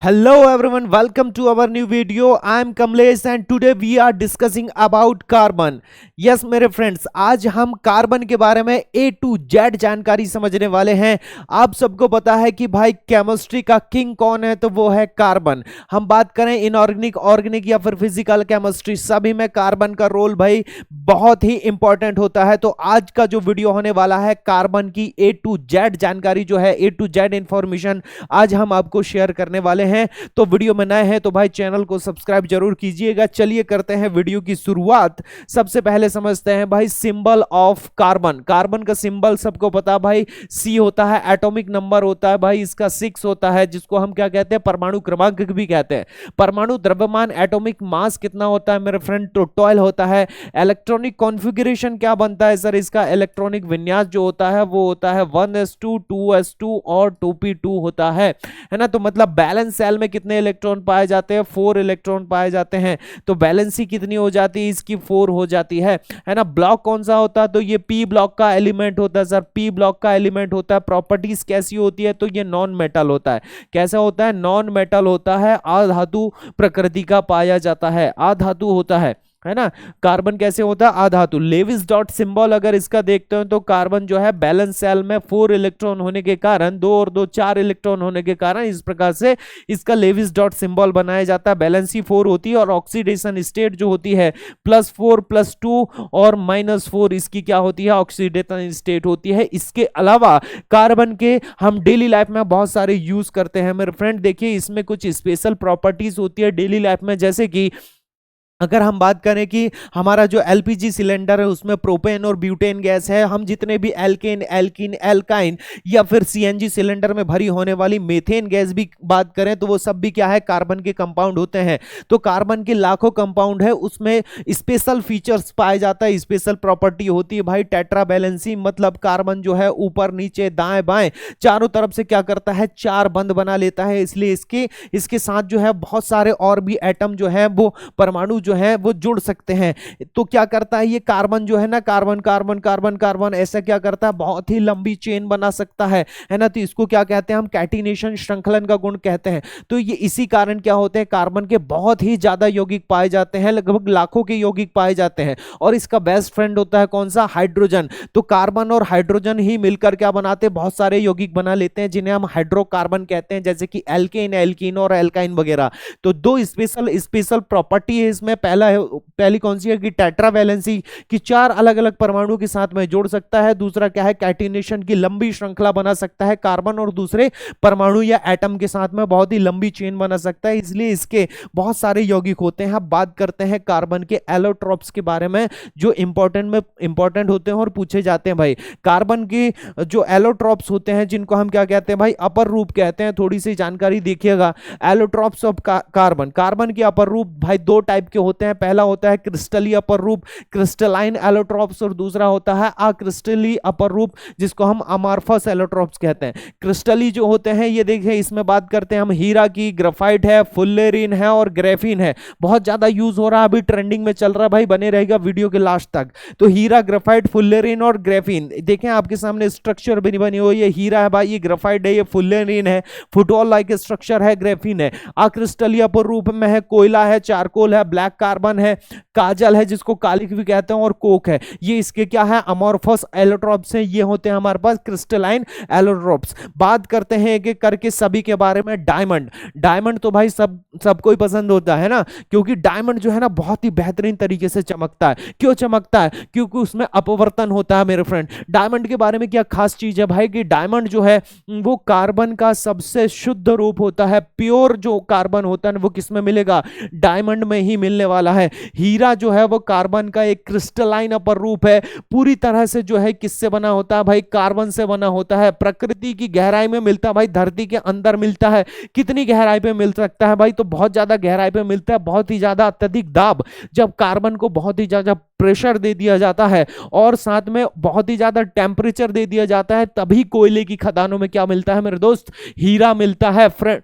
Hello everyone, welcome to our new video. I am Kamlesh and today we are discussing about carbon. Yes मेरे friends, आज हम carbon के बारे में A to Z जानकारी समझने वाले हैं। आप सबको पता है कि भाई केमिस्ट्री का किंग कौन है, तो वो है कार्बन। हम बात करें इनऑर्गेनिक, ऑर्गेनिक या फिर फिजिकल केमिस्ट्री, सभी में कार्बन का रोल भाई बहुत ही इंपॉर्टेंट होता है। तो आज का जो वीडियो होने वाला है कार्बन की A to Z जानकारी जो है, A to Z इंफॉर्मेशन आज हम आपको शेयर करने वाले हैं। तो वीडियो में नए हैं तो भाई चैनल को सब्सक्राइब जरूर कीजिएगा। चलिए करते हैं वीडियो की शुरुआत। सबसे पहले समझते हैं भाई सिंबल ऑफ कार्बन। कार्बन का सिंबल सबको पता भाई सी होता है, एटॉमिक नंबर होता है भाई इसका 6 होता है, जिसको हम क्या कहते हैं, परमाणु क्रमांक भी कहते हैं। परमाणु द्रव्यमान एटॉमिक मास कितना होता है मेरे फ्रेंड, तो 12 होता है। इलेक्ट्रॉनिक कॉन्फ़िगरेशन क्या बनता है सर, इसका इलेक्ट्रॉनिक विन्यास जो होता है वो होता है 1s2 2s2 और 2p2 होता है ना। तो मतलब बैलेंस सेल में कितने इलेक्ट्रॉन पाए जाते हैं, 4 इलेक्ट्रॉन पाए जाते हैं। तो वैलेंसी कितनी हो जाती है इसकी, 4 हो जाती है ना। ब्लॉक कौन सा होता है, तो ये पी ब्लॉक का एलिमेंट होता है सर, पी ब्लॉक का एलिमेंट होता है। प्रॉपर्टीज कैसी होती है, तो ये नॉन मेटल होता है। कैसा होता है, नॉन मेटल होता है, अधातु प्रकृति का पाया जाता है, अधातु होता है ना। कार्बन कैसे होता है, आधातु। लेविस डॉट सिंबल अगर इसका देखते हो तो कार्बन जो है बैलेंस सेल में 4 इलेक्ट्रॉन होने के कारण, 2 और 2 4 इलेक्ट्रॉन होने के कारण इस प्रकार से इसका लेविस डॉट सिंबल बनाया जाता है। बैलेंस ही 4 होती है और ऑक्सीडेशन स्टेट जो होती है +4 +2 और -4 इसकी क्या होती है, ऑक्सीडेशन स्टेट होती है। इसके अलावा कार्बन के हम डेली लाइफ में बहुत सारे यूज करते हैं मेरे फ्रेंड। देखिए इसमें कुछ स्पेशल प्रॉपर्टीज होती है डेली लाइफ में, जैसे कि अगर हम बात करें कि हमारा जो एलपीजी सिलेंडर है उसमें प्रोपेन और ब्यूटेन गैस है, हम जितने भी एल्केन, एल्कीन, एल्काइन या फिर सीएनजी सिलेंडर में भरी होने वाली मेथेन गैस भी बात करें तो वो सब भी क्या है, कार्बन के कंपाउंड होते हैं। तो कार्बन के लाखों कंपाउंड है, उसमें स्पेशल फीचर्स पाए जाता है, स्पेशल प्रॉपर्टी होती है भाई टेट्रा बैलेंसी। मतलब कार्बन जो है ऊपर नीचे दाएं बाएं चारों तरफ से क्या करता है, 4 बंद बना लेता है। इसलिए इसके साथ जो है बहुत सारे और भी एटम जो है वो परमाणु जो है वो जुड़ सकते हैं। तो क्या करता है ये कार्बन जो है ना, कार्बन कार्बन कार्बन कार्बन ऐसा क्या करता है, बहुत ही लंबी चेन बना सकता है ना। तो इसको क्या कहते हैं हम, कैटिनेशन, श्रृंखलन का गुण कहते हैं। तो ये इसी कारण क्या होते हैं, कार्बन के बहुत ही ज्यादा यौगिक पाए जाते हैं, लगभग लाखों के यौगिक पाए जाते हैं। और इसका बेस्ट फ्रेंड होता है कौन सा, हाइड्रोजन। तो कार्बन और हाइड्रोजन ही मिलकर क्या बनाते हैं, बहुत सारे यौगिक बना लेते हैं जिन्हें हम हाइड्रोकार्बन कहते हैं, जैसे कि एल्केन, एल्कीन और एल्काइन वगैरह। तो 2 स्पेशल प्रॉपर्टी है इसमें। पहली कौन सी है कि टेट्रा वैलेंसी की 4 अलग अलग परमाणुओं के साथ में जोड़ सकता है। दूसरा क्या है, कैटिनेशन की लंबी श्रृंखला बना सकता है कार्बन और दूसरे परमाणु या एटम के साथ में बहुत ही लंबी चेन बना सकता है, इसलिए इसके बहुत सारे यौगिक होते हैं। अब बात करते हैं कार्बन के एलोट्रोप्स के बारे में, जो इंपॉर्टेंट होते हैं और पूछे जाते हैं भाई। कार्बन के जो एलोट्रोप्स होते हैं जिनको हम क्या कहते हैं भाई, अपर रूप कहते हैं। थोड़ी सी जानकारी देखिएगा, एलोट्रोप्स ऑफ कार्बन। कार्बन के अपर रूप भाई 2 टाइप के होते हैं। पहला होता है क्रिस्टलीय अपर रूप, क्रिस्टलाइन एलोट्रोप्स, और दूसरा होता है अक्रिस्टलीय अपर रूप, जिसको हम अमॉर्फस एलोट्रोप्स कहते हैं। क्रिस्टली जो होते हैं ये देखिए, इसमें बात करते हैं हम हीरा की, ग्राफाइट है, फुल्लेरीन है और ग्रेफीन है। बहुत ज्यादा यूज हो रहा है, अभी ट्रेंडिंग में चल रहा है भाई, बने रहेगा वीडियो के लास्ट तक। तो हीरा, ग्राफाइट, फुल्लेरीन और ग्रेफीन देखें आपके सामने स्ट्रक्चर भी बनी हुई है। हीरा है भाई, ये ग्राफाइट है, ये फुल्लेरीन है, फुटबॉल लाइक स्ट्रक्चर है, ग्रेफीन है। अक्रिस्टलीय अपर रूप में है, कोयला है, चारकोल है, ब्लैक कार्बन है, काजल है जिसको कालिक भी कहते हैं, और कोक है। ये इसके क्या है, अमॉर्फस एलोट्रोप्स हैं। ये होते हैं हमारे पास क्रिस्टलाइन एलोट्रोप्स। बात करते हैं एक एक करके सभी के बारे में। डायमंड, डायमंड तो भाई सबको ही पसंद होता है ना, क्योंकि डायमंड जो है ना बहुत ही बेहतरीन तरीके से चमकता है। क्यों चमकता है, क्योंकि उसमें अपवर्तन होता है मेरे फ्रेंड। डायमंड के बारे में क्या खास चीज है भाई, कि डायमंड जो है वो कार्बन का सबसे शुद्ध रूप होता है। प्योर जो कार्बन होता है वो किसमें मिलेगा, डायमंड में ही मिलने वाला है। हीरा जो है वो कार्बन का एक क्रिस्टलाइन अपर रूप है, पूरी तरह से जो है किससे बना होता है भाई, कार्बन से बना होता है। प्रकृति की गहराई में मिलता है भाई, धरती के अंदर मिलता है। कितनी गहराई पे मिल सकता है भाई, तो बहुत ज्यादा गहराई पे मिलता है। बहुत ही ज्यादा अत्यधिक दाब, जब कार्बन को बहुत ही ज्यादा प्रेशर दे दिया जाता है और साथ में बहुत ही ज्यादा टेम्परेचर दे दिया जाता है, तभी कोयले की खदानों में क्या मिलता है मेरे दोस्त, हीरा मिलता है फ्रेंड।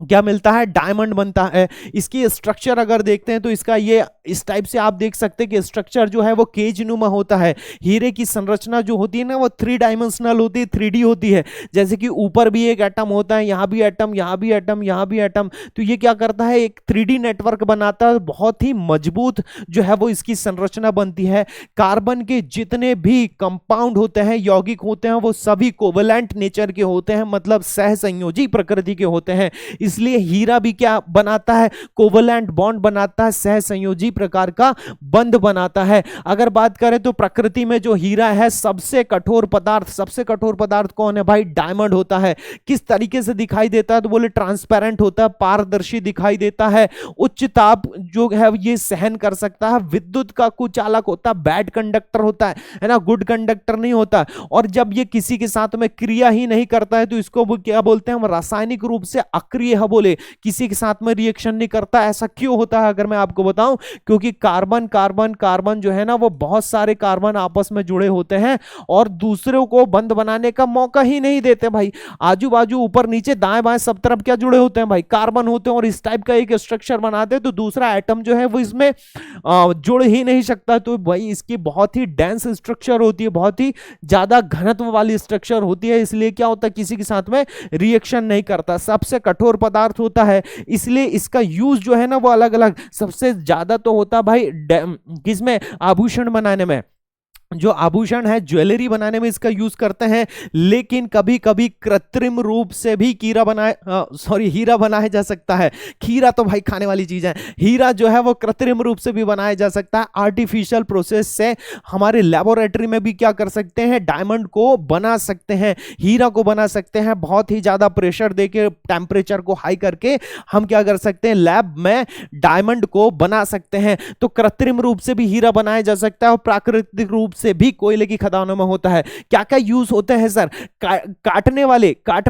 क्या मिलता है, डायमंड बनता है। इसकी स्ट्रक्चर अगर देखते हैं तो इसका ये इस टाइप से आप देख सकते हैं कि स्ट्रक्चर जो है वो केज नुमा होता है। हीरे की संरचना जो होती है ना वो 3 डायमेंशनल होती है, 3D होती है। जैसे कि ऊपर भी एक एटम होता है, यहाँ भी एटम, यहाँ भी एटम, यहाँ भी एटम। तो ये क्या करता है, एक 3D नेटवर्क बनाता है, बहुत ही मजबूत जो है वो इसकी संरचना बनती है। कार्बन के जितने भी कंपाउंड होते हैं, यौगिक होते हैं, वो सभी कोवलेंट नेचर के होते हैं, मतलब सहसंयोजी प्रकृति के होते हैं। इसलिए हीरा भी क्या बनाता है, कोवलेंट बॉन्ड बनाता है, सहसंयोजी प्रकार का बंध बनाता है। अगर बात करें तो प्रकृति में जो हीरा है सबसे कठोर पदार्थ कौन है भाई, डायमंड होता है। किस तरीके से दिखाई देता है तो बोले ट्रांसपेरेंट होता है, पारदर्शी दिखाई देता है, उच्च ताप जो है ये सहन कर सकता है, विद्युत का कुचालक होता है, बैड कंडक्टर होता है ना, गुड कंडक्टर नहीं होता। और जब ये किसी के साथ में क्रिया ही नहीं करता है तो इसको क्या बोलते हैं हम, रासायनिक रूप से अक्रिय बोले, किसी के साथ में रिएक्शन नहीं करता। ऐसा क्यों होता है अगर मैं आपको बताऊं, क्योंकि कार्बन कार्बन कार्बन जो है ना वो बहुत सारे कार्बन आपस में जुड़े होते हैं और दूसरों को बंध बनाने का मौका ही नहीं देते भाई। आजू बाजू ऊपर नीचे दाएं बाएं सब तरफ क्या जुड़े होते हैं भाई, कार्बन होते हैं, और इस टाइप का एक स्ट्रक्चर बनाते हैं तो दूसरा एटम जो है वो इसमें जुड़ ही नहीं सकता। तो भाई इसकी बहुत ही डेंस स्ट्रक्चर होती है, बहुत ही ज्यादा घनत्व वाली स्ट्रक्चर होती है, इसलिए क्या होता है किसी के साथ में रिएक्शन नहीं करता, सबसे कठोर पदार्थ होता है। इसलिए इसका यूज जो है ना वो अलग अलग, सबसे ज्यादा तो होता भाई किसमें, आभूषण बनाने में, जो आभूषण है ज्वेलरी बनाने में इसका यूज करते हैं। लेकिन कभी कभी कृत्रिम रूप से भी हीरा बनाया जा सकता है। खीरा तो भाई खाने वाली चीज है, हीरा जो है वो कृत्रिम रूप से भी बनाया जा सकता है। आर्टिफिशियल प्रोसेस से हमारे लेबोरेटरी में भी क्या कर सकते हैं, डायमंड को बना सकते हैं, हीरा को बना सकते हैं। बहुत ही ज्यादा प्रेशर देके टेम्परेचर को हाई करके हम क्या कर सकते हैं, लैब में डायमंड को बना सकते हैं। तो कृत्रिम रूप से भी हीरा बनाया जा सकता है और प्राकृतिक रूप से भी कोयले की खदानों में होता है। क्या क्या यूज होते हैं सर, काटने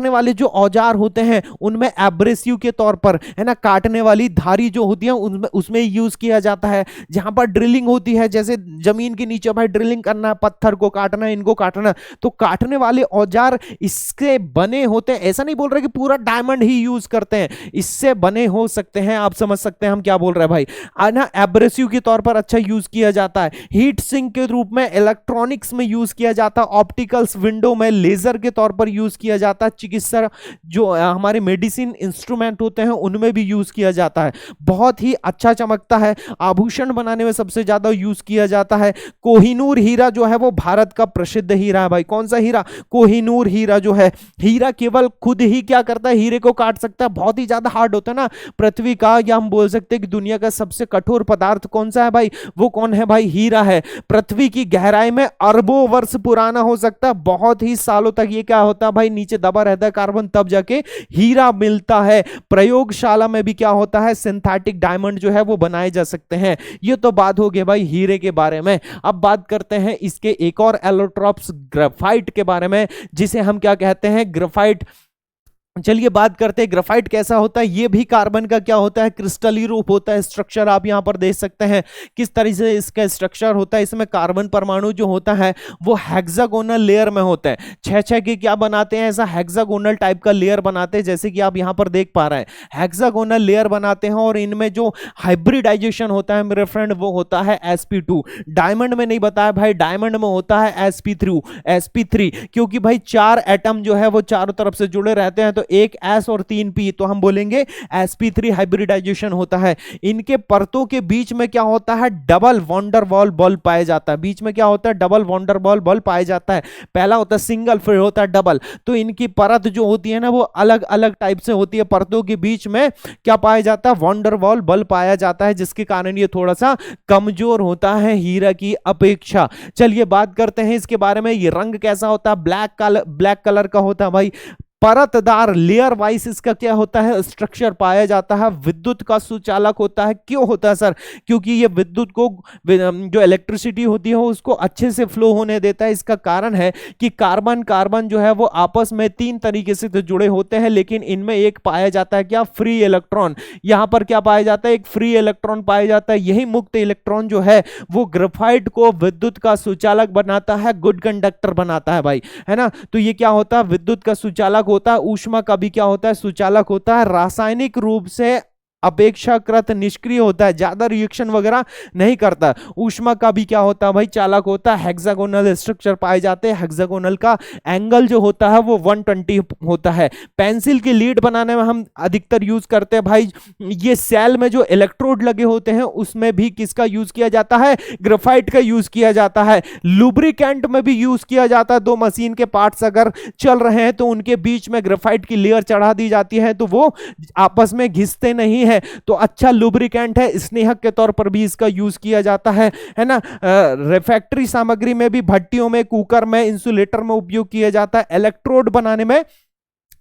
वाले जो औजार होते हैं उनमें एब्रेसिव के तौर पर है ना, काटने वाली धारी जो होती है उसमें यूज किया जाता है। जहां पर ड्रिलिंग होती है, जैसे जमीन के नीचे भाई ड्रिलिंग करना, पत्थर को काटना, इनको काटना, तो काटने वाले औजार इससे बने होते हैं। ऐसा नहीं बोल रहे कि पूरा डायमंड ही यूज करते हैं, इससे बने हो सकते हैं। आप समझ सकते हैं हम क्या बोल रहे हैं भाई, ना एब्रेसिव के तौर पर अच्छा यूज किया जाता है। हीट सिंक के रूप में इलेक्ट्रॉनिक्स में यूज किया जाता है, ऑप्टिकल्स विंडो में लेजर के तौर पर यूज किया जाता है, चिकित्सा जो हमारे मेडिसिन इंस्ट्रूमेंट होते हैं उनमें भी यूज किया जाता है। बहुत ही अच्छा चमकता है, आभूषण बनाने में सबसे ज्यादा यूज किया जाता है। कोहिनूर हीरा जो है वो भारत का प्रसिद्ध हीरा है भाई। कौन सा हीरा, कोहिनूर हीरा जो है। हीरा केवल खुद ही क्या करता है, हीरे को काट सकता है, बहुत ही ज्यादा हार्ड होता है ना पृथ्वी का, या हम बोल सकते हैं कि दुनिया का सबसे कठोर पदार्थ कौन सा है भाई, वो कौन है भाई, हीरा है। पृथ्वी की गहराई में अरबों वर्ष पुराना हो सकता है, बहुत ही सालों तक ये क्या होता है भाई, नीचे दबा रहता है कार्बन, तब जाके हीरा मिलता है। प्रयोगशाला में भी क्या होता है, सिंथेटिक डायमंड जो है वो बनाए जा सकते हैं। ये तो बात हो गई भाई हीरे के बारे में। अब बात करते हैं इसके एक और एलोट्रॉप्स ग्रेफाइट के बारे में, जिसे हम क्या कहते हैं, ग्रेफाइट। चलिए बात करते हैं ग्रेफाइट कैसा होता है। ये भी कार्बन का क्या होता है, क्रिस्टली रूप होता है। स्ट्रक्चर आप यहां पर देख सकते हैं किस तरह से इसका स्ट्रक्चर होता है। इसमें कार्बन परमाणु जो होता है वो हेक्सागोनल लेयर में होता है। छह के क्या बनाते हैं, ऐसा हेक्सागोनल टाइप का लेयर बनाते हैं, जैसे कि आप यहां पर देख पा रहे हैं हेक्सागोनल लेयर बनाते हैं। और इनमें जो हाइब्रिडाइजेशन होता है मेरे फ्रेंड वो होता है sp2। डायमंड में नहीं बताया भाई, डायमंड में होता है sp3, क्योंकि भाई 4 एटम जो है वो चारों तरफ से जुड़े रहते हैं, तो एक S और 3 P, तो हम बोलेंगे sp3 हाइब्रिडाइजेशन होता है। इनके परतों के बीच में क्या होता है, डबल वॉन्डरवॉल बॉल पाया जाता है। बीच में क्या होता है, डबल वॉन्डरवॉल बॉल पाया जाता है। पहला होता है सिंगल, फिर होता है डबल। तो इनकी परत जो होती है ना वो अलग अलग टाइप से होती है। परतों के बीच में क्या पाया जाता है, वॉन्डरवॉल बल पाया जाता है, जिसके कारण ये थोड़ा सा कमजोर होता है हीरा की अपेक्षा। चलिए बात करते हैं इसके बारे में। ये रंग कैसा होता है, ब्लैक कलर का होता है भाई। परतदार लेयर वाइज इसका क्या होता है, स्ट्रक्चर पाया जाता है। विद्युत का सुचालक होता है। क्यों होता है सर, क्योंकि ये विद्युत को जो इलेक्ट्रिसिटी होती है उसको अच्छे से फ्लो होने देता है। इसका कारण है कि कार्बन जो है वो आपस में 3 तरीके से तो जुड़े होते हैं, लेकिन इनमें एक पाया जाता है क्या, फ्री इलेक्ट्रॉन। यहां पर क्या पाया जाता है, एक फ्री इलेक्ट्रॉन पाया जाता है। यही मुक्त इलेक्ट्रॉन जो है वो ग्रेफाइट को विद्युत का सुचालक बनाता है, गुड कंडक्टर बनाता है भाई, है ना। तो ये क्या होता है, विद्युत का सुचालक सुचालक होता है, ऊष्मा का भी क्या होता है, सुचालक होता है। रासायनिक रूप से अपेक्षाकृत निष्क्रिय होता है, ज्यादा रिएक्शन वगैरह नहीं करता। ऊष्मा का भी क्या होता है भाई, चालक होता है। हेक्सागोनल स्ट्रक्चर पाए जाते हैं। हेक्सागोनल का एंगल जो होता है वो 120 होता है। पेंसिल की लीड बनाने में हम अधिकतर यूज करते हैं भाई, ये सेल में जो इलेक्ट्रोड लगे होते हैं उसमें भी किसका यूज किया जाता है, ग्रेफाइट का यूज किया जाता है। लुब्रिकेंट में भी यूज किया जाता है। दो मशीन के पार्ट्स अगर चल रहे हैं तो उनके बीच में ग्रेफाइट की लेयर चढ़ा दी जाती है तो वो आपस में घिसते नहीं है, तो अच्छा लुब्रिकेंट है। स्नेहक के तौर पर भी इसका यूज किया जाता है ना। रिफैक्टरी सामग्री में भी, भट्टियों में, कुकर में, इंसुलेटर में उपयोग किया जाता है। इलेक्ट्रोड बनाने में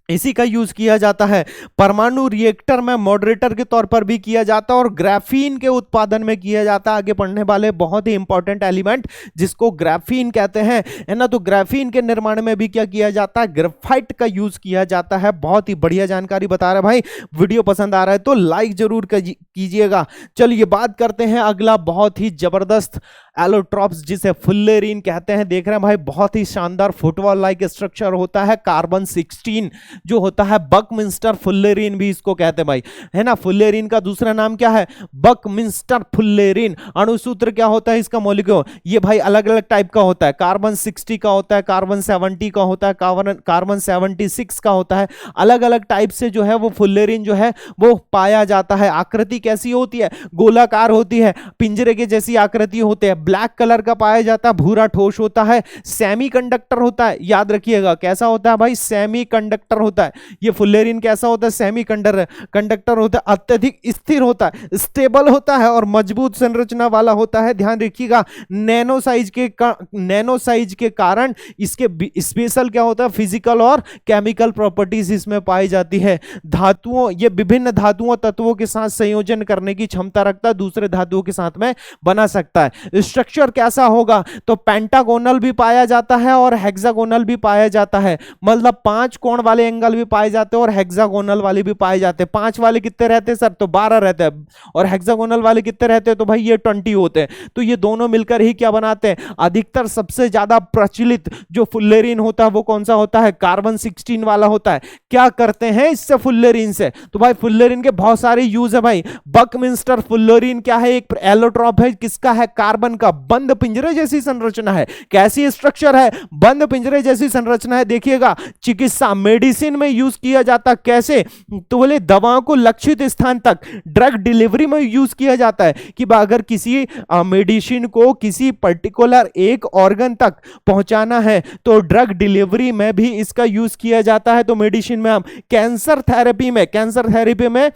इसी का यूज किया जाता है। परमाणु रिएक्टर में मॉडरेटर के तौर पर भी किया जाता है और ग्राफीन के उत्पादन में किया जाता है। आगे पढ़ने वाले बहुत ही इंपॉर्टेंट एलिमेंट जिसको ग्राफीन कहते हैं, है ना। तो ग्राफीन के निर्माण में भी क्या किया जाता है, ग्रेफाइट का यूज किया जाता है। बहुत ही बढ़िया जानकारी बता रहे भाई। वीडियो पसंद आ रहा है तो लाइक जरूर कीजिएगा। चलिए बात करते हैं अगला बहुत ही जबरदस्त एलोट्रॉप्स जिसे फुल्लेरीन कहते हैं। देख रहे हैं भाई, बहुत ही शानदार फुटबॉल लाइक स्ट्रक्चर होता है। कार्बन 16 जो होता है, बकमिंस्टर फुल्लेरीन भी इसको कहते हैं भाई, है ना। फुल्लेरीन का दूसरा नाम क्या है, बकमिंस्टर फुल्लेरीन। अणुसूत्र क्या होता है इसका, मॉलिक्यूल, ये भाई अलग अलग टाइप का होता है। कार्बन 60 का होता है, कार्बन 70 का होता है, कार्बन 76 का होता है। अलग अलग टाइप से जो है वो फुल्लेरीन जो है वो पाया जाता है। आकृति कैसी होती है, गोलाकार होती है, पिंजरे के जैसी आकृति होती है। ब्लैक कलर का पाया जाता है, भूरा ठोस होता है। सेमीकंडक्टर होता है, याद रखिएगा कैसा होता है भाई, सेमीकंडक्टर होता है। ये फुल्लेरीन कैसा होता है, सेमीकंडक्टर होता है। अत्यधिक स्थिर होता है, स्टेबल होता है और मजबूत संरचना वाला होता है। ध्यान रखिएगा, नैनो साइज के कारण इसके स्पेशल क्या होता है, फिजिकल और केमिकल प्रॉपर्टीज इसमें पाई जाती है। धातुओं, ये विभिन्न धातुओं तत्वों के साथ संयोजन करने की क्षमता रखता है, दूसरे धातुओं के साथ में बना सकता है। स्ट्रक्चर कैसा होगा, तो पेंटागोनल भी पाया जाता है और हेक्सागोनल भी पाया जाता है। मतलब 5 कोण वाले एंगल भी पाए जाते हैं और हेक्सागोनल वाले भी पाए जाते हैं। 5 वाले कितने रहते हैं सर, तो 12 रहते हैं। और हेक्सागोनल वाले कितने रहते हैं, तो भाई ये 20 होते हैं। तो ये दोनों मिलकर ही क्या बनाते हैं, अधिकतर सबसे ज्यादा प्रचलित जो फुल्लेरीन होता है वो कौन सा होता है, कार्बन 16 वाला होता है। क्या करते हैं इससे, फुल्लेरीन से, तो भाई फुल्लेरीन के बहुत सारे यूज है भाई। बकमिंस्टर फुल्लेरीन क्या है, एक एलोट्रॉप है, किसका है, कार्बन का। बंद पिंजरे जैसी संरचना है। कैसी स्ट्रक्चर है, बंद पिंजरे जैसी संरचना है। देखिएगा, चिकित्सा मेडिसिन में यूज किया जाता, कैसे, तो बोले दवाओं को लक्षित स्थान तक, ड्रग डिलीवरी में यूज किया जाता है कि अगर किसी मेडिसिन को किसी पर्टिकुलर एक ऑर्गन तक पहुंचाना है तो ड्रग डिलीवरी में भी इसका यूज किया जाता है। तो मेडिसिन में हम कैंसर थेरेपी में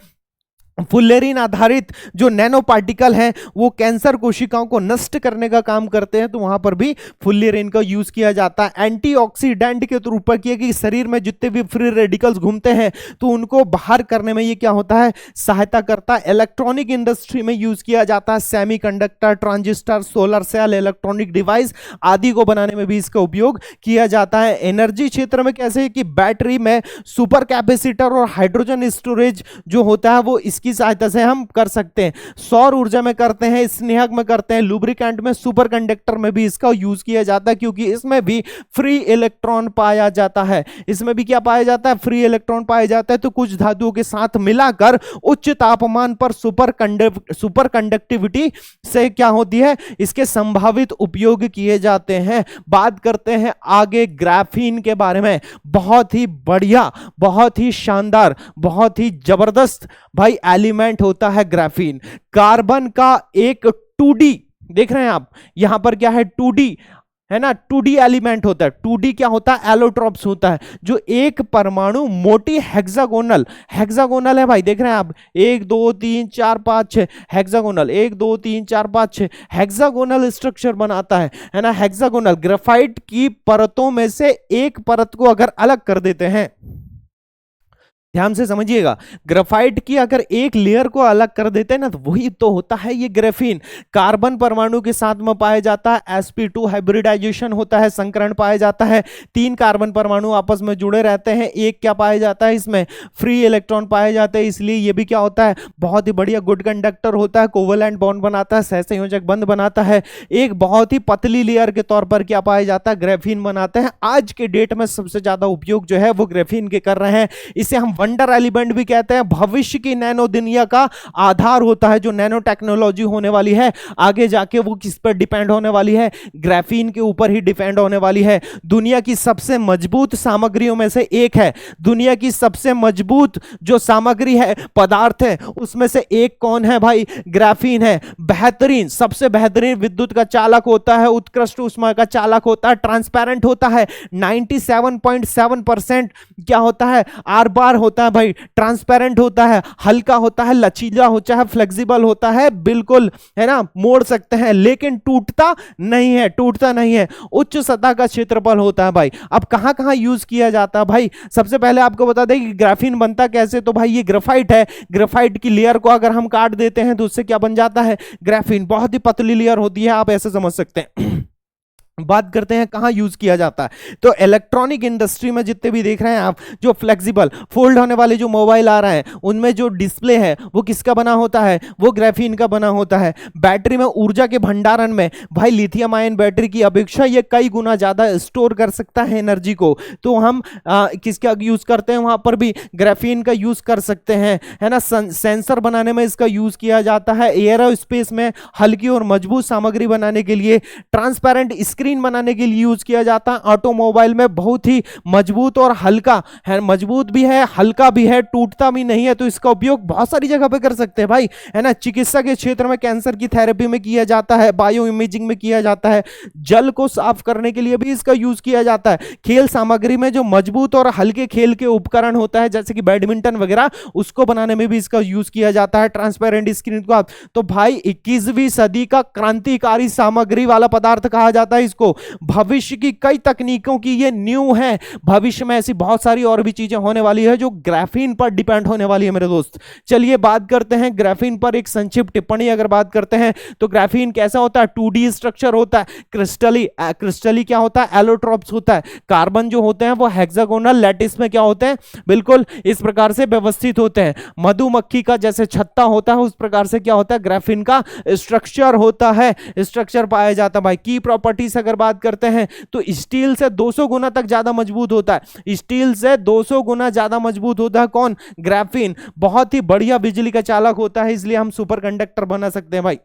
फुल्लेरीन आधारित जो नैनो पार्टिकल हैं वो कैंसर कोशिकाओं को नष्ट करने का काम करते हैं, तो वहां पर भी फुल्लेरीन का यूज किया जाता है। एंटीऑक्सीडेंट के रूप पर किया कि शरीर में जितने भी फ्री रेडिकल्स घूमते हैं तो उनको बाहर करने में ये क्या होता है, सहायता करता है। इलेक्ट्रॉनिक इंडस्ट्री में यूज किया जाता है। Semiconductor, transistor, solar cell, electronic device आदि को बनाने में भी इसका उपयोग किया जाता है। एनर्जी क्षेत्र में कैसे कि बैटरी में सुपर कैपेसिटर और हाइड्रोजन स्टोरेज जो होता है वो इसकी सहायता से हम कर सकते हैं। सौर ऊर्जा में करते हैं, स्नेहक में करते हैं, लुब्रिकेंट में, सुपर कंडक्टर में भी इसका यूज किया जाता है क्योंकि इसमें भी फ्री इलेक्ट्रॉन पाया जाता है। इसमें भी क्या पाया जाता है, फ्री इलेक्ट्रॉन पाया जाता है। तो कुछ धातुओं के साथ मिलाकर उच्च तापमान पर सुपर कंडक्टिविटी से क्या होती है, इसके संभावित उपयोग किए जाते हैं। बात करते हैं आगे ग्राफीन के बारे में। बहुत ही बढ़िया, बहुत ही शानदार, बहुत ही जबरदस्त भाई एलिमेंट होता है ग्राफीन। कार्बन का एक 2D, देख रहे हैं आप यहां पर क्या है, 2D है ना, 2D एलिमेंट होता है। 2D क्या होता है, एलोट्रॉप्स होता है, जो एक परमाणु मोटी हेक्सागोनल है भाई। देख रहे हैं आप, 1 2 3 4 5 6 हेक्सागोनल, 1 2 3 4 5 6 हेक्सागोनल स्ट्रक्चर बनाता है ना। हेक्सागोनल ग्रेफाइट की परतों में से एक परत को अगर अलग कर देते हैं ध्यान से समझिएगा, ग्रेफाइट की अगर एक लेयर को अलग कर देते हैं ना, तो वही तो होता है ये ग्रेफीन। कार्बन परमाणु के साथ में पाया जाता है sp2 हाइब्रिडाइजेशन होता है, संकरण पाया जाता है, 3 कार्बन परमाणु आपस में जुड़े रहते हैं, एक क्या पाया जाता है इसमें, फ्री इलेक्ट्रॉन पाए जाते हैं, इसलिए ये भी क्या होता है, बहुत ही बढ़िया गुड कंडक्टर होता है, कोवेलेंट बॉन्ड बनाता है, सहसंयोजक बंध बनाता है। एक बहुत ही पतली लेयर के तौर पर क्या पाया जाता है, ग्रेफीन बनाते हैं। आज के डेट में सबसे ज्यादा उपयोग जो है वो ग्रेफीन के कर रहे हैं। इसे हम वंडर एलिमेंट भी कहते हैं, भविष्य की नैनो दुनिया का आधार होता है। जो नैनो टेक्नोलॉजी होने वाली है आगे जाके वो किस पर डिपेंड होने वाली है, ग्राफीन के ऊपर ही डिपेंड होने वाली है। दुनिया की सबसे मजबूत सामग्रियों में से एक है, दुनिया की सबसे मजबूत जो सामग्री है, पदार्थ है, उसमें से एक कौन है भाई, ग्राफीन है। बेहतरीन, सबसे बेहतरीन विद्युत का चालक होता है, उत्कृष्ट ऊष्मा का चालक होता है, ट्रांसपेरेंट होता है, 97.7% क्या होता है, आर बार होता है भाई, ट्रांसपेरेंट होता है, हल्का होता है, लचीला होता है, फ्लेक्सिबल होता है, बिल्कुल है ना, मोड़ सकते हैं, लेकिन टूटता नहीं है, टूटता नहीं है। उच्च सतह का क्षेत्रफल होता है भाई। अब कहां कहां यूज किया जाता है भाई, सबसे पहले आपको बता दें कि ग्राफीन बनता कैसे, तो भाई ये ग्रेफाइट है, ग्रेफाइट की लेयर को अगर हम काट देते हैं तो उससे क्या बन जाता है, ग्राफीन। बहुत ही पतली लेयर होती है, आप ऐसे समझ सकते हैं। बात करते हैं कहां यूज किया जाता है, तो इलेक्ट्रॉनिक इंडस्ट्री में जितने भी देख रहे हैं आप, जो फ्लेक्सिबल फोल्ड होने वाले जो मोबाइल आ रहे हैं उनमें जो डिस्प्ले है वो किसका बना होता है, वो ग्राफीन का बना होता है। बैटरी में ऊर्जा के भंडारण में भाई लिथियम आयन बैटरी की अपेक्षा ये कई गुना ज्यादा स्टोर कर सकता है एनर्जी को, तो हम किसका यूज करते हैं, वहां पर भी ग्राफीन का यूज कर सकते हैं, है ना। सेंसर बनाने में इसका यूज किया जाता है, एयरोस्पेस में हल्की और मजबूत सामग्री बनाने के लिए, ट्रांसपेरेंट स्क्रीन बनाने के लिए यूज किया जाता है, ऑटोमोबाइल में बहुत ही मजबूत और हल्का है, मजबूत भी है, हल्का भी है, टूटता भी नहीं है, तो इसका उपयोग बहुत सारी जगह पे कर सकते हैं भाई, है ना। चिकित्सा के क्षेत्र में कैंसर की थेरेपी में किया जाता है, बायो इमेजिंग में किया जाता है, जल को साफ करने के लिए भी इसका यूज किया जाता है। खेल सामग्री में जो मजबूत और हल्के खेल के उपकरण होता है जैसे कि बैडमिंटन वगैरह, उसको बनाने में भी इसका यूज किया जाता है, ट्रांसपेरेंट स्क्रीन को। तो भाई 21वीं सदी का क्रांतिकारी सामग्री वाला पदार्थ कहा जाता है इसको। भविष्य की कई तकनीकों की ये न्यू है, भविष्य में ऐसी बहुत सारी और भी चीजें होने वाली है जो ग्राफीन पर डिपेंड होने वाली है मेरे दोस्त। चलिए बात करते हैं ग्राफीन पर, एक संक्षिप्त टिप्पणी अगर बात करते हैं तो ग्राफीन कैसा होता है, 2D स्ट्रक्चर होता है, क्रिस्टली क्या होता है, एलोट्रोप्स होता है। कार्बन जो होते हैं वो हेक्सागोनल लैटिस में क्या होते हैं, बिल्कुल इस प्रकार से व्यवस्थित होते हैं। मधुमक्खी का जैसे छत्ता होता है उस प्रकार से क्या होता है, ग्राफीन का स्ट्रक्चर होता है, स्ट्रक्चर पाया जाता है भाई। की प्रॉपर्टीज अगर बात करते हैं तो स्टील से 200 गुना तक ज्यादा मजबूत होता है, स्टील से 200 गुना ज्यादा मजबूत होता है कौन, ग्राफीन। बहुत ही बढ़िया बिजली का चालक होता है, इसलिए हम सुपर कंडक्टर बना सकते हैं भाई,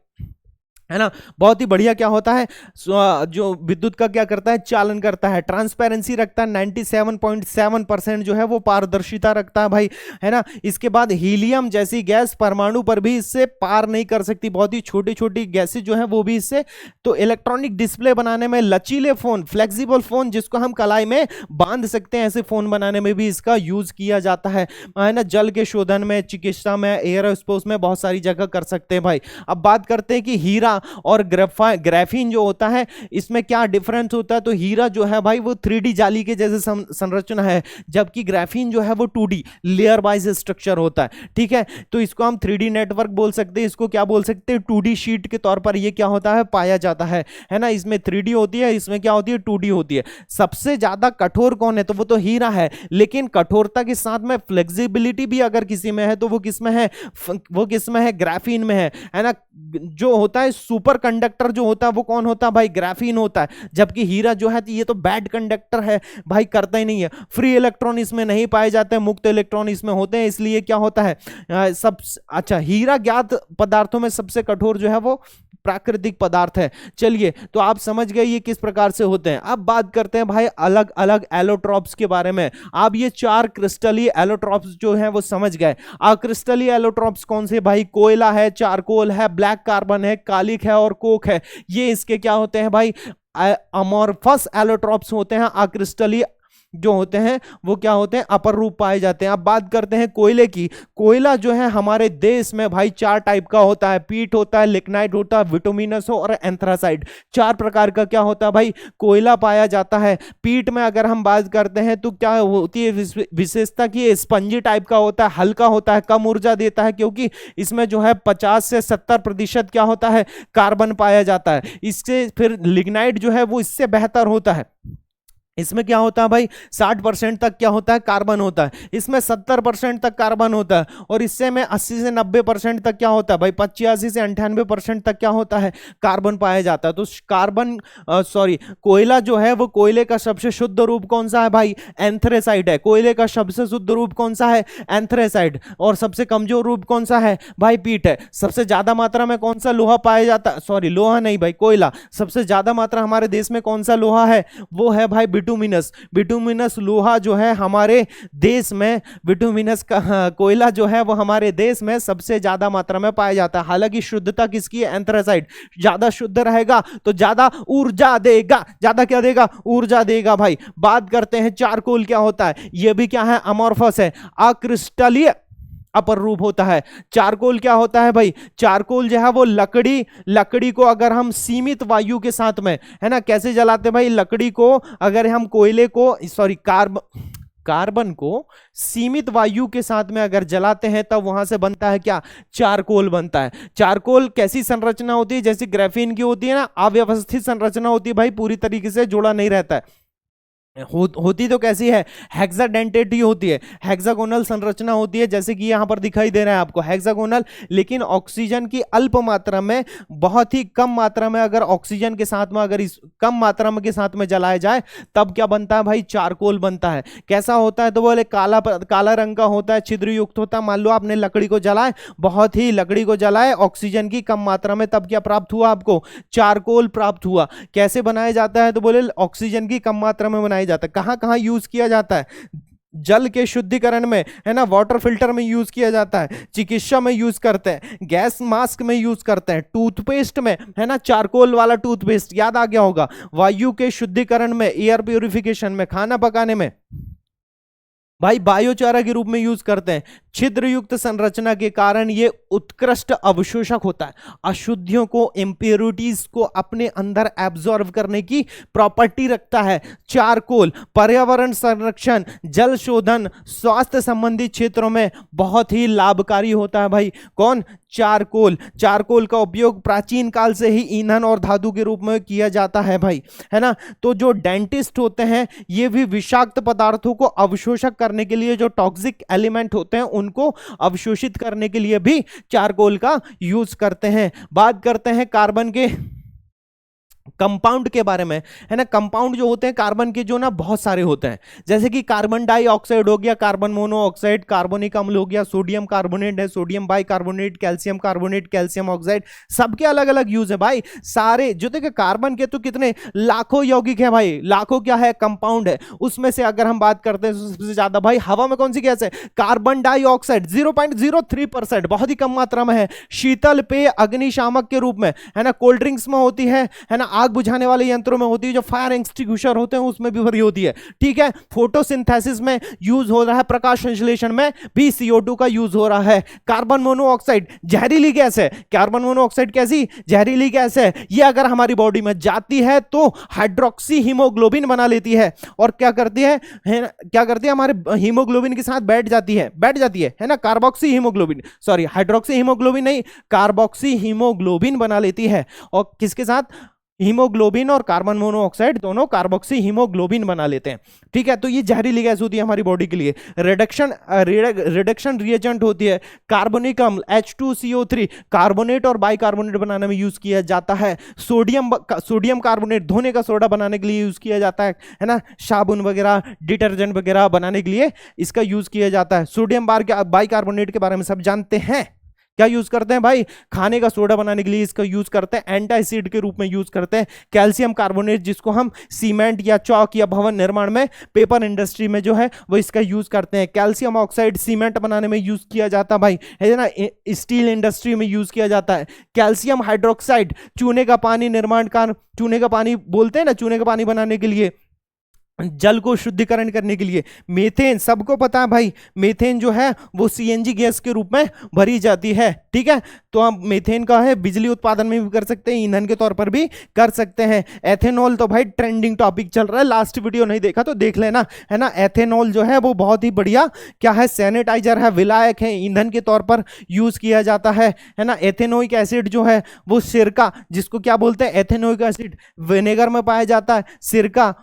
है ना। बहुत ही बढ़िया क्या होता है, जो विद्युत का क्या करता है, चालन करता है, ट्रांसपेरेंसी रखता है, 97.7% जो है वो पारदर्शिता रखता है भाई, है ना। इसके बाद हीलियम जैसी गैस परमाणु पर भी इससे पार नहीं कर सकती, बहुत ही छोटी छोटी गैसें जो है वो भी इससे। तो इलेक्ट्रॉनिक डिस्प्ले बनाने में, लचीले फोन, फ्लेक्सिबल फोन जिसको हम कलाई में बांध सकते हैं, ऐसे फोन बनाने में भी इसका यूज किया जाता है ना। जल के शोधन में, चिकित्सा में, एयरोस्पेस में बहुत सारी जगह कर सकते हैं भाई। अब बात करते हैं कि हीरा और ग्राफीन जो होता है इसमें क्या डिफरेंस होता है, तो हीरा जो है भाई वो 3D जाली के जैसे संरचना है, जबकि ग्राफीन जो है वो 2D लेयर वाइज स्ट्रक्चर होता है, ठीक है। तो इसको हम 3D नेटवर्क बोल सकते हैं, इसको क्या बोल सकते हैं, 2D शीट के तौर पर ये क्या होता है, पाया जाता है ना। इसमें 3D होती है, इसमें क्या होती है, 2D होती है। सबसे ज्यादा कठोर कौन है, तो वो तो हीरा है, लेकिन कठोरता के साथ में फ्लेक्सिबिलिटी भी अगर किसी में है तो वो किसमें है, वो किसमें है, ग्राफीन में है ना। जो होता है सुपर कंडक्टर जो होता है वो कौन होता है भाई, ग्राफीन होता है, जबकि हीरा जो है ये तो बैड कंडक्टर है भाई, करता ही नहीं है। फ्री इलेक्ट्रॉन इसमें नहीं पाए जाते हैं, मुक्त इलेक्ट्रॉन इसमें होते हैं, इसलिए क्या होता है सब अच्छा। हीरा ज्ञात पदार्थों में सबसे कठोर जो है वो प्राकृतिक पदार्थ है। चलिए तो आप समझ गए ये किस प्रकार से होते हैं। अब बात करते हैं भाई अलग अलग एलोट्रॉप्स के बारे में। आप ये 4 क्रिस्टलीय एलोट्रॉप्स जो हैं वो समझ गए। क्रिस्टलीय एलोट्रॉप्स कौन से भाई, कोयला है, चारकोल है, ब्लैक कार्बन है, कालिक है और कोक है। ये इसके क्या होते हैं भाई, अमॉर्फस एलोट्रॉप्स होते हैं, अक्रिस्टलीय जो होते हैं वो क्या होते हैं, अपर रूप पाए जाते हैं। अब बात करते हैं कोयले की। कोयला जो है हमारे देश में भाई 4 टाइप का होता है, पीट होता है, लिग्नाइट होता है, बिटुमिनस हो और एंथ्रासाइट। 4 प्रकार का क्या होता है भाई, कोयला पाया जाता है। पीट में अगर हम बात करते हैं तो क्या होती है विशेषता की, स्पंजी टाइप का होता है, हल्का होता है, कम ऊर्जा देता है, क्योंकि इसमें जो है 50 से 70% क्या होता है, कार्बन पाया जाता है। इससे फिर लिग्नाइट जो है वो इससे बेहतर होता है। इसमें क्या होता है भाई, 60% तक क्या होता है, कार्बन होता है। इसमें 70% तक कार्बन होता है, और इससे में 80 से 90% तक क्या होता है भाई, 85 से 98% तक क्या होता है, कार्बन पाया जाता है। तो कार्बन कोयला जो है वो कोयले का सबसे शुद्ध रूप कौन सा है भाई, एंथ्रेसाइट है। कोयले का सबसे शुद्ध रूप कौन सा है, एंथ्रेसाइट। और सबसे कमजोर रूप कौन सा है भाई, पीट है। सबसे ज्यादा मात्रा में कौन सा लोहा पाया जाता है, लोहा नहीं भाई, कोयला। सबसे ज्यादा मात्रा हमारे देश में कौन सा लोहा है, वो है भाई बिटुमिनस। बिटुमिनस लोहा जो है हमारे देश में, बिटुमिनस का कोयला जो है वो हमारे देश में सबसे ज्यादा मात्रा में पाया जाता है। हालांकि शुद्धता किसकी है, एंथ्रासाइट। ज्यादा शुद्ध रहेगा तो ज्यादा ऊर्जा देगा, ज्यादा क्या देगा, ऊर्जा देगा भाई। बात करते हैं चारकोल क्या होता है, ये भी क्या है, अमॉर्फस है, अक्रिस्टलीय अपर रूप होता है। चारकोल क्या होता है भाई, चारकोल जो है वो लकड़ी को अगर हम सीमित वायु के साथ में, है ना, कैसे जलाते भाई, लकड़ी को अगर हम कोयले को कार्बन को सीमित वायु के साथ में अगर जलाते हैं तब वहां से बनता है क्या, चारकोल बनता है। चारकोल कैसी संरचना होती है, जैसे ग्राफीन की होती है ना, अव्यवस्थित संरचना होती है भाई, पूरी तरीके से जोड़ा नहीं रहता है। होती तो कैसी है, हेक्साडेंटेड ही होती है, हेक्सागोनल संरचना होती है, जैसे कि यहां पर दिखाई दे रहा है आपको, हेक्सागोनल। लेकिन ऑक्सीजन की अल्प मात्रा में, बहुत ही कम मात्रा में अगर ऑक्सीजन के साथ में, अगर इस कम मात्रा में के साथ में जलाया जाए तब क्या बनता है भाई, चारकोल बनता है। कैसा होता है, तो बोले काला रंग का होता है, छिद्र युक्त होता है। मान लो आपने लकड़ी को जलाए, बहुत ही लकड़ी को जलाए ऑक्सीजन की कम मात्रा में, तब क्या प्राप्त हुआ आपको, चारकोल प्राप्त हुआ। कैसे बनाया जाता है, तो बोले ऑक्सीजन की कम मात्रा में बनाया जाता है। कहां कहां यूज किया जाता है, जल के शुद्धिकरण में, है ना, वाटर फिल्टर में यूज किया जाता है, चिकित्सा में यूज करते हैं, गैस मास्क में यूज करते हैं, टूथपेस्ट में, है ना, चारकोल वाला टूथपेस्ट याद आ गया होगा, वायु के शुद्धिकरण में, एयर प्यूरिफिकेशन में, खाना पकाने में भाई बायोचारा के रूप में यूज करते हैं। छिद्र युक्त संरचना के कारण ये उत्कृष्ट अवशोषक होता है, अशुद्धियों को, इंप्योरिटीज को अपने अंदर एब्जॉर्ब करने की प्रॉपर्टी रखता है। चारकोल पर्यावरण संरक्षण, जल शोधन, स्वास्थ्य संबंधी क्षेत्रों में बहुत ही लाभकारी होता है भाई। कौन, चारकोल। चारकोल का उपयोग प्राचीन काल से ही ईंधन और धातु के रूप में किया जाता है भाई, है ना। तो जो डेंटिस्ट होते हैं ये भी विषाक्त पदार्थों को अवशोषक करने के लिए, जो टॉक्सिक एलिमेंट होते हैं उनको अवशोषित करने के लिए भी चारकोल का यूज करते हैं। बात करते हैं कार्बन के कंपाउंड के बारे में, है ना। कंपाउंड जो होते हैं कार्बन के, जो ना बहुत सारे होते हैं, जैसे कि कार्बन डाइऑक्साइड हो गया, कार्बन मोनोऑक्साइड, कार्बोनिक अम्ल हो गया, सोडियम कार्बोनेट है, sodium bicarbonate, calcium carbonate, calcium oxide, सबके अलग अलग यूज है भाई। सारे जो देखिए कार्बन के तो कितने लाखों यौगिक है भाई, लाखों क्या है, कंपाउंड है। उसमें से अगर हम बात करते हैं सबसे ज्यादा भाई हवा में कौन सी गैस है, कार्बन डाइऑक्साइड 0.03%, बहुत ही कम मात्रा में है। शीतल पेय अग्निशामक के रूप में, है ना, कोल्ड ड्रिंक्स में होती है ना, आग बुझाने वाले यंत्रों में होती है, जो फायर एक्सटिंग्विशर होते हैं उसमें भी भरी होती है, ठीक है। फोटोसिंथेसिस में यूज हो रहा है, प्रकाश संश्लेषण में भी CO2 का यूज हो रहा है। कार्बन मोनोऑक्साइड जहरीली गैस है। कार्बन मोनोऑक्साइड कैसी, जहरीली गैस है। ये अगर हमारी बॉडी में जाती है तो हाइड्रोक्सी हीमोग्लोबिन बना लेती है, और क्या करती है क्या करती है, हमारे हीमोग्लोबिन के साथ बैठ जाती है ना, carboxy haemoglobin, sorry hydroxy haemoglobin नहीं, कार्बोक्सी हीमोग्लोबिन बना लेती है। और किसके साथ, हीमोग्लोबिन और कार्बन मोनोऑक्साइड दोनों कार्बोक्सी हीमोग्लोबिन बना लेते हैं, ठीक है। तो ये जहरीली गैस होती है हमारी बॉडी के लिए। रिडक्शन रिएजेंट होती है। कार्बोनिक अम्ल H2CO3 कार्बोनेट और बाइकार्बोनेट बनाने में यूज किया जाता है। सोडियम कार्बोनेट धोने का सोडा बनाने के लिए यूज किया जाता है ना, साबुन वगैरह, डिटर्जेंट वगैरह बनाने के लिए इसका यूज किया जाता है। सोडियम बाइकार्बोनेट के बारे में सब जानते हैं, क्या यूज करते हैं भाई, खाने का सोडा बनाने के लिए इसका यूज करते हैं, एंटासिड के रूप में यूज करते हैं। कैल्शियम कार्बोनेट जिसको हम सीमेंट या चौक या भवन निर्माण में, पेपर इंडस्ट्री में जो है वो इसका यूज करते हैं। कैल्शियम ऑक्साइड सीमेंट बनाने में यूज किया जाता है भाई, है ना, स्टील इंडस्ट्री में यूज किया जाता है। कैल्शियम हाइड्रोक्साइड चूने का पानी निर्माण का, चूने का पानी बोलते हैं ना, चूने का पानी बनाने के लिए जल को शुद्धिकरण करने के लिए। मीथेन सबको पता है भाई, मीथेन जो है वो सीएनजी गैस के रूप में भरी जाती है, ठीक है। तो हम मीथेन का है बिजली उत्पादन में भी कर सकते हैं, ईंधन के तौर पर भी कर सकते हैं। एथेनॉल तो भाई ट्रेंडिंग टॉपिक चल रहा है, लास्ट वीडियो नहीं देखा तो देख लेना, है ना। एथेनॉल जो है वो बहुत ही बढ़िया क्या है, सैनिटाइजर है, विलायक है, ईंधन के तौर पर यूज किया जाता है ना। एथेनोइक एसिड जो है वो सिरका, जिसको क्या बोलते हैं, एथेनोइक एसिड विनेगर में पाया जाता है। सिरका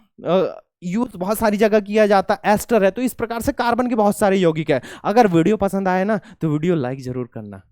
यूज बहुत सारी जगह किया जाता है, एस्टर है। तो इस प्रकार से कार्बन के बहुत सारे यौगिक है। अगर वीडियो पसंद आए ना तो वीडियो लाइक जरूर करना।